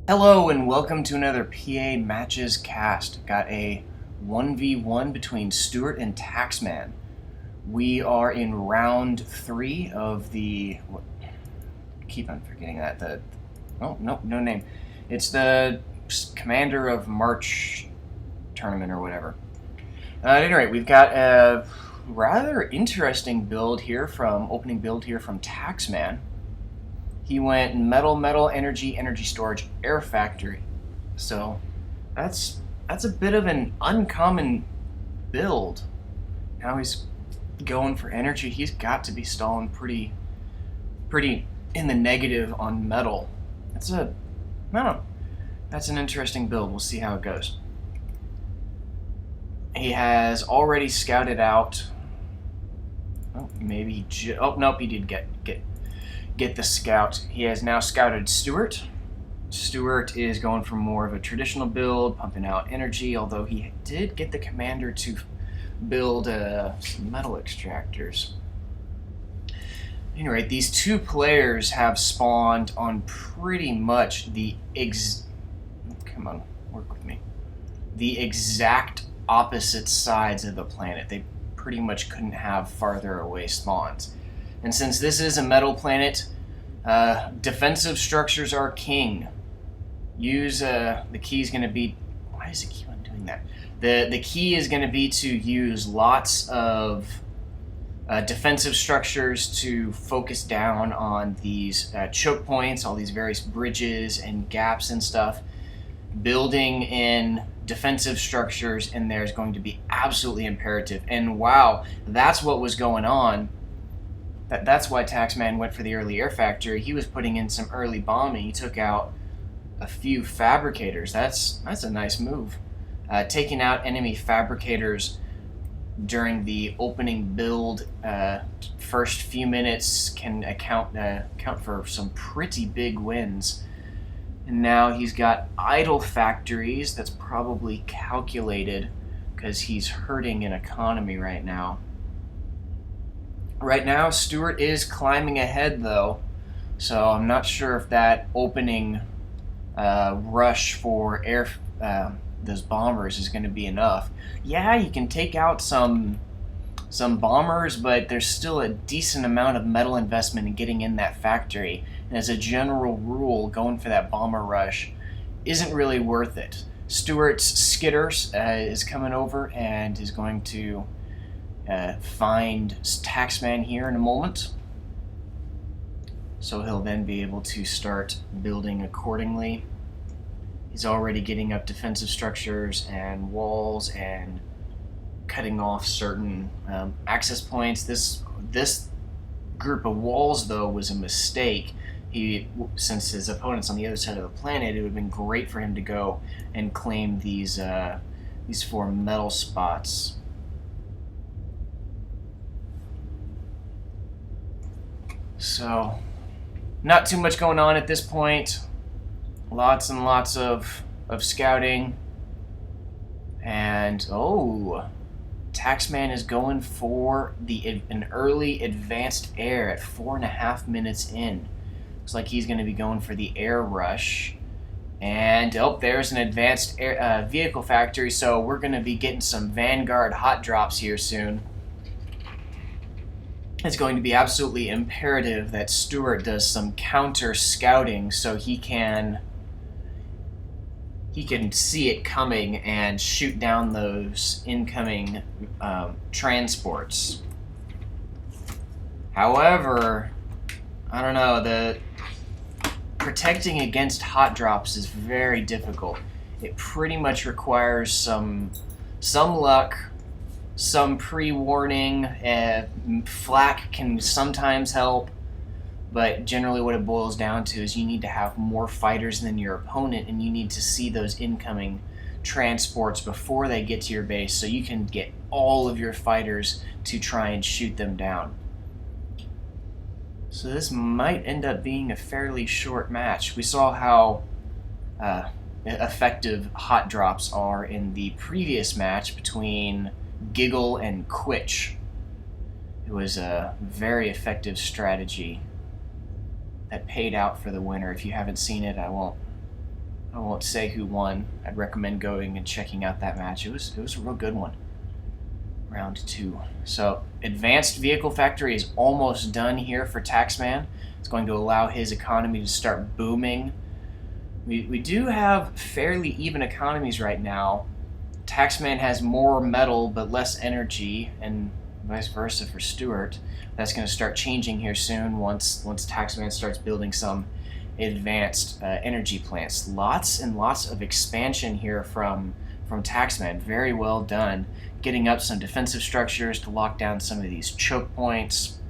Hello and welcome to another PA Matches cast. Got a 1v1 between Stuart and Taxman. We are in round 3 of the... keep on forgetting that. No name. It's the Commander of March tournament or whatever. At any rate, we've got a rather interesting build here opening build here from Taxman. He went metal, energy storage, air factory. So that's a bit of an uncommon build. Now he's going for energy. He's got to be stalling pretty in the negative on metal. That's an interesting build. We'll see how it goes. He has already scouted out. Oh, maybe nope, he did get the scout. He has now scouted Stuart. Stuart is going for more of a traditional build, pumping out energy, although he did get the commander to build some metal extractors. Anyway, these two players have spawned on pretty much the come on, work with me. The exact opposite sides of the planet. They pretty much couldn't have farther away spawns. And since this is a metal planet, defensive structures are king. Use the key is going to be... Why does it keep on doing that? The key is going to be to use lots of defensive structures to focus down on these choke points, all these various bridges and gaps and stuff. Building in defensive structures in there is going to be absolutely imperative. And wow, that's what was going on. That's why Taxman went for the early air factory. He was putting in some early bombing. He took out a few fabricators. That's a nice move. Taking out enemy fabricators during the opening build, first few minutes can account for some pretty big wins. And now he's got idle factories. That's probably calculated because he's hurting in economy right now. Right now, Stuart is climbing ahead, though, so I'm not sure if that opening rush for those bombers is going to be enough. Yeah, you can take out some bombers, but there's still a decent amount of metal investment in getting in that factory. And as a general rule, going for that bomber rush isn't really worth it. Stuart's skitters is coming over and is going to find Taxman here in a moment. So he'll then be able to start building accordingly. He's already getting up defensive structures and walls and cutting off certain access points. This group of walls, though, was a mistake. Since his opponent's on the other side of the planet, it would have been great for him to go and claim these 4 metal spots. So, not too much going on at this point. Lots and lots of scouting. And, Taxman is going for an early advanced air at 4.5 minutes in. Looks like he's going to be going for the air rush. And, there's an advanced air, vehicle factory, so we're going to be getting some Vanguard hot drops here soon. It's going to be absolutely imperative that Stuart does some counter scouting so he can see it coming and shoot down those incoming transports. However, I don't know, the protecting against hot drops is very difficult. It pretty much requires some luck, some pre-warning. Flak can sometimes help, but generally what it boils down to is you need to have more fighters than your opponent, and you need to see those incoming transports before they get to your base so you can get all of your fighters to try and shoot them down. So this might end up being a fairly short match. We saw how effective hot drops are in the previous match between Giggle and Quitch. It was a very effective strategy that paid out for the winner. If you haven't seen it, I won't I won't say who won. I'd recommend going and checking out that match. It was a real good one. Round 2. So Advanced Vehicle Factory is almost done here for Taxman. It's going to allow his economy to start booming. We do have fairly even economies right now. Taxman has more metal but less energy, and vice versa for Stuart. That's going to start changing here soon once Taxman starts building some advanced energy plants. Lots and lots of expansion here from Taxman. Very well done. Getting up some defensive structures to lock down some of these choke points.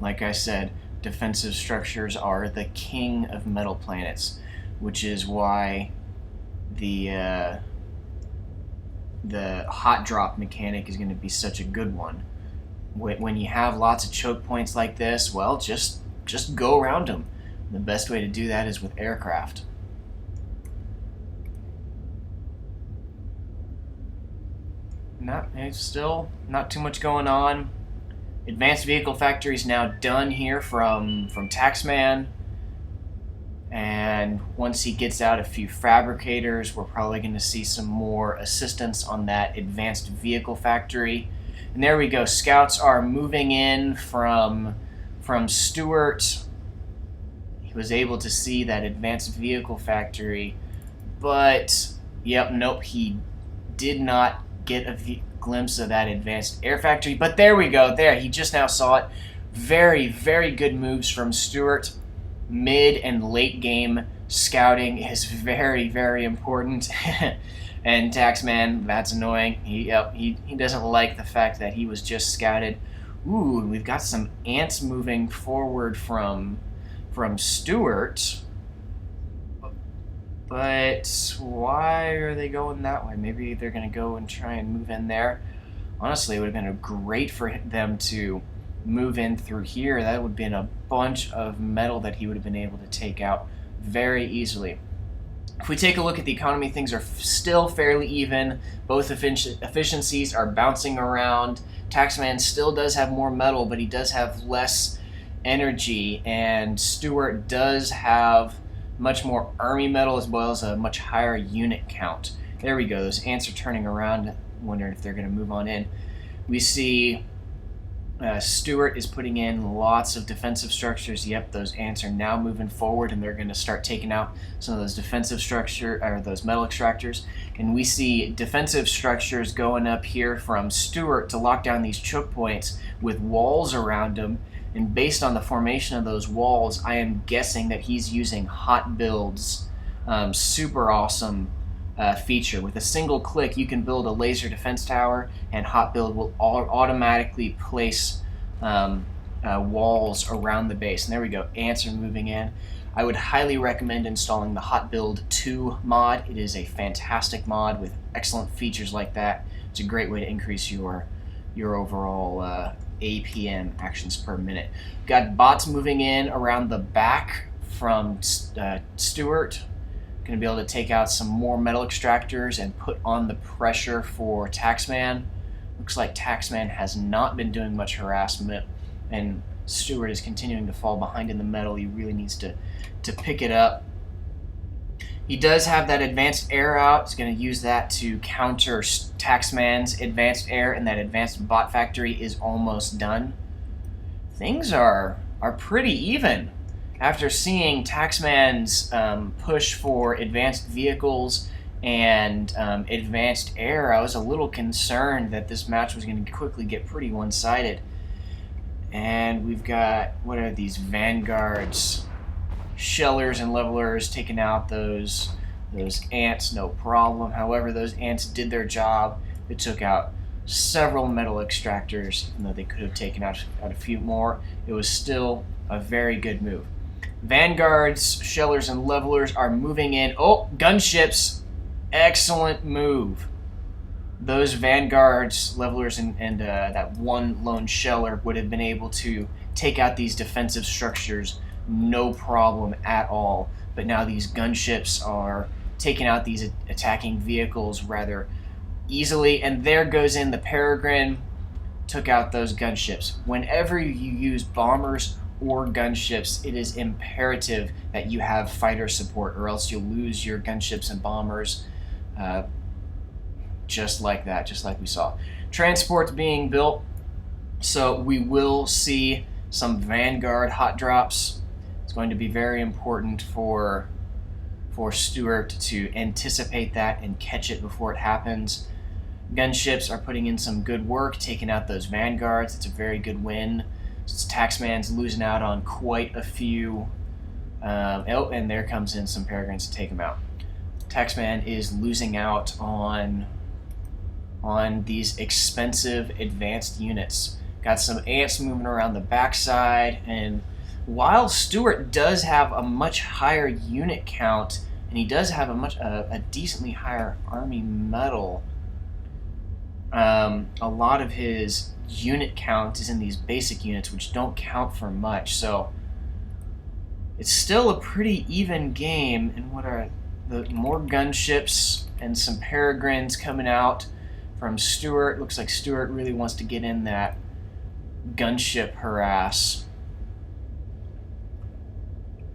Like I said, defensive structures are the king of metal planets, which is why the hot drop mechanic is going to be such a good one. When you have lots of choke points like this, well, just go around them. The best way to do that is with aircraft. Still not too much going on. Advanced Vehicle Factory is now done here from Taxman. And once he gets out a few fabricators, we're probably going to see some more assistance on that Advanced Vehicle Factory. And there we go. Scouts are moving in from Stuart. He was able to see that Advanced Vehicle Factory, but nope, he did not get a glimpse of that Advanced Air Factory. But there we go. There, he just now saw it. Very, very good moves from Stuart. Mid and late game scouting is very, very important. And Taxman, that's annoying. He doesn't like the fact that he was just scouted. Ooh, we've got some ants moving forward from Stuart. But why are they going that way? Maybe they're going to go and try and move in there. Honestly, it would have been great for them to move in through here. That would have been a bunch of metal that he would have been able to take out very easily. If we take a look at the economy, things are still fairly even. Both efficiencies are bouncing around. Taxman still does have more metal, but he does have less energy. And Stuart does have much more army metal as well as a much higher unit count. There we go. Those ants are turning around. Wondering if they're going to move on in. We see Stuart is putting in lots of defensive structures. Yep, those ants are now moving forward, and they're going to start taking out some of those defensive those metal extractors. And we see defensive structures going up here from Stuart to lock down these choke points with walls around them. And based on the formation of those walls, I am guessing that he's using Hot Build's super awesome feature. With a single click, you can build a laser defense tower, and Hot Build will automatically place walls around the base. And there we go. Ants are moving in. I would highly recommend installing the Hot Build 2 mod. It is a fantastic mod with excellent features like that. It's a great way to increase your overall APM, actions per minute. Got bots moving in around the back from Stuart. Going to be able to take out some more metal extractors and put on the pressure for Taxman. Looks like Taxman has not been doing much harassment, and Stuart is continuing to fall behind in the metal. He really needs to pick it up. He does have that advanced air out. He's going to use that to counter Taxman's advanced air, and that advanced bot factory is almost done. Things are pretty even. After seeing Taxman's push for advanced vehicles and advanced air, I was a little concerned that this match was going to quickly get pretty one-sided. And we've got, what are these, vanguards, shellers and levelers taking out those ants, no problem. However, those ants did their job. They took out several metal extractors, even though they could have taken out a few more. It was still a very good move. Vanguards, shellers, and levelers are moving in. Oh, gunships. Excellent move. Those vanguards, levelers, and that one lone sheller would have been able to take out these defensive structures no problem at all. But now these gunships are taking out these attacking vehicles rather easily. And there goes in the Peregrine. Took out those gunships. Whenever you use bombers or gunships, it is imperative that you have fighter support, or else you'll lose your gunships and bombers just like that, just like we saw. Transports being built, so we will see some Vanguard hot drops. It's going to be very important for Stuart to anticipate that and catch it before it happens. Gunships are putting in some good work, taking out those Vanguards. It's a very good win. Since Taxman's losing out on quite a few. Oh, and there comes in some Peregrines to take him out. Taxman is losing out on these expensive advanced units. Got some ants moving around the backside, and while Stuart does have a much higher unit count, and he does have a decently higher army metal, a lot of his unit count is in these basic units, which don't count for much. So it's still a pretty even game. And what are the more gunships and some Peregrines coming out from Stuart? Looks like Stuart really wants to get in that gunship harass.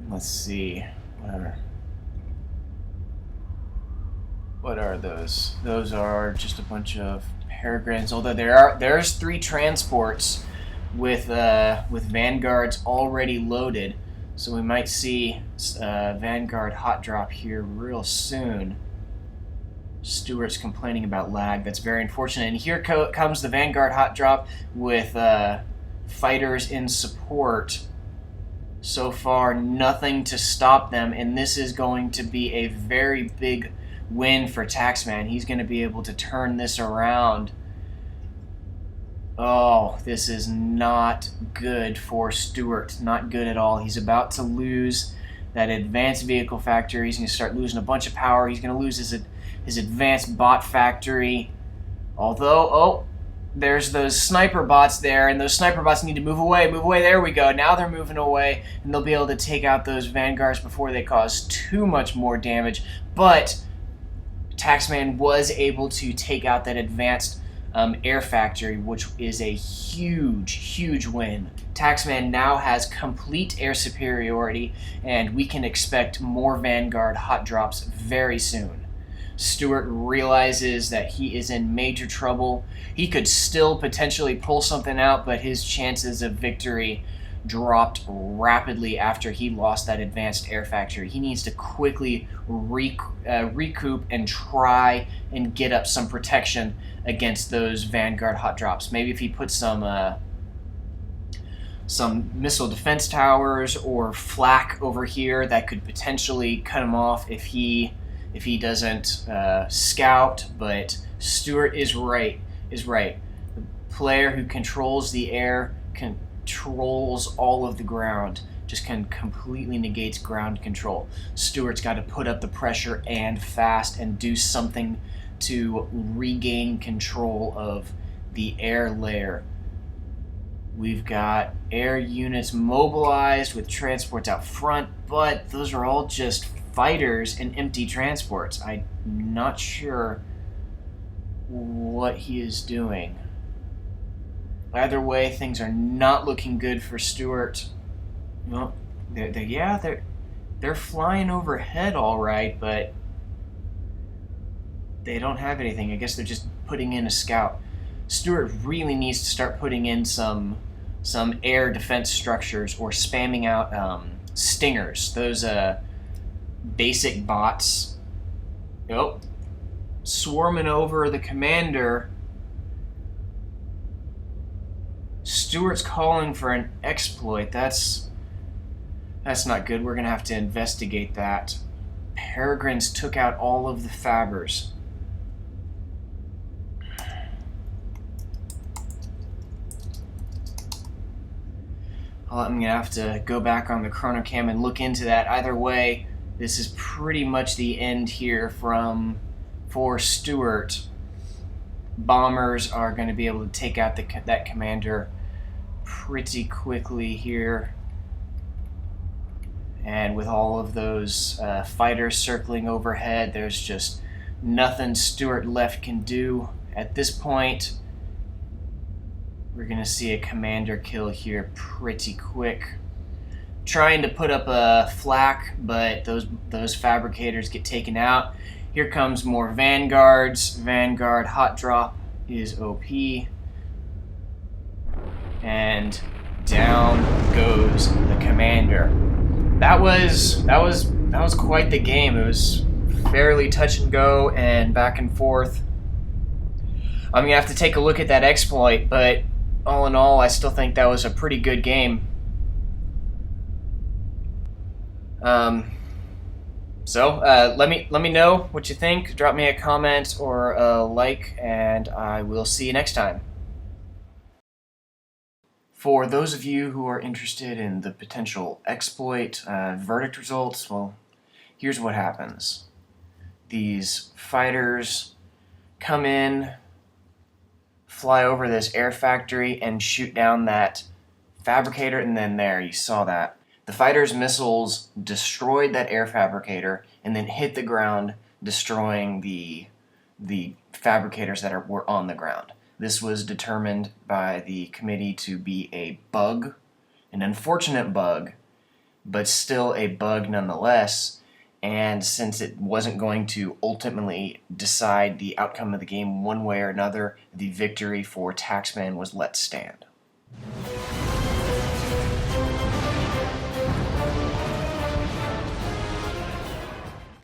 Let's see. What are those? Those are just a bunch of Peregrines. Although there's 3 transports with Vanguards already loaded, so we might see Vanguard hot drop here real soon. Stuart's complaining about lag. That's very unfortunate. And here comes the Vanguard hot drop with fighters in support. So far, nothing to stop them, and this is going to be a very big win for Taxman. He's going to be able to turn this around. Oh, this is not good for Stuart. Not good at all. He's about to lose that advanced vehicle factory. He's going to start losing a bunch of power. He's going to lose his advanced bot factory. Although, oh, there's those sniper bots there, and those sniper bots need to move away. Move away. There we go. Now they're moving away, and they'll be able to take out those Vanguards before they cause too much more damage. But Taxman was able to take out that advanced air factory, which is a huge, huge win. Taxman now has complete air superiority, and we can expect more Vanguard hot drops very soon. Stuart realizes that he is in major trouble. He could still potentially pull something out, but his chances of victory dropped rapidly after he lost that advanced air factory. He needs to quickly recoup and try and get up some protection against those Vanguard hot drops. Maybe if he puts some missile defense towers or flak over here, that could potentially cut him off if he doesn't scout. But Stuart is right. The player who controls the air controls all of the ground. Just completely negates ground control. Stuart's got to put up the pressure and fast and do something to regain control of the air layer. We've got air units mobilized with transports out front, but those are all just fighters and empty transports. I'm not sure what he is doing. Either way, things are not looking good for Stuart. Well, they're flying overhead all right, but they don't have anything. I guess they're just putting in a scout. Stuart really needs to start putting in some air defense structures or spamming out stingers. Those basic bots. Oh, swarming over the commander. Stuart's calling for an exploit. That's not good. We're gonna have to investigate that. Peregrines took out all of the Fabbers. I'm gonna have to go back on the chronocam and look into that. Either way, this is pretty much the end here for Stuart. Bombers are going to be able to take out that commander pretty quickly here. And with all of those fighters circling overhead, there's just nothing Stuart left can do. At this point, we're going to see a commander kill here pretty quick. trying to put up a flak, but those fabricators get taken out. Here comes more Vanguards. Vanguard hot drop is OP. And down goes the commander. That was quite the game. It was fairly touch and go and back and forth. I'm gonna have to take a look at that exploit, but all in all, I still think that was a pretty good game. Let me know what you think. Drop me a comment or a like, and I will see you next time. For those of you who are interested in the potential exploit verdict results, well, here's what happens. These fighters come in, fly over this air factory, and shoot down that fabricator, and then there, you saw that. The fighters' missiles destroyed that air fabricator and then hit the ground, destroying the fabricators that were on the ground. This was determined by the committee to be a bug, an unfortunate bug, but still a bug nonetheless. And since it wasn't going to ultimately decide the outcome of the game one way or another, the victory for Taxman was let stand.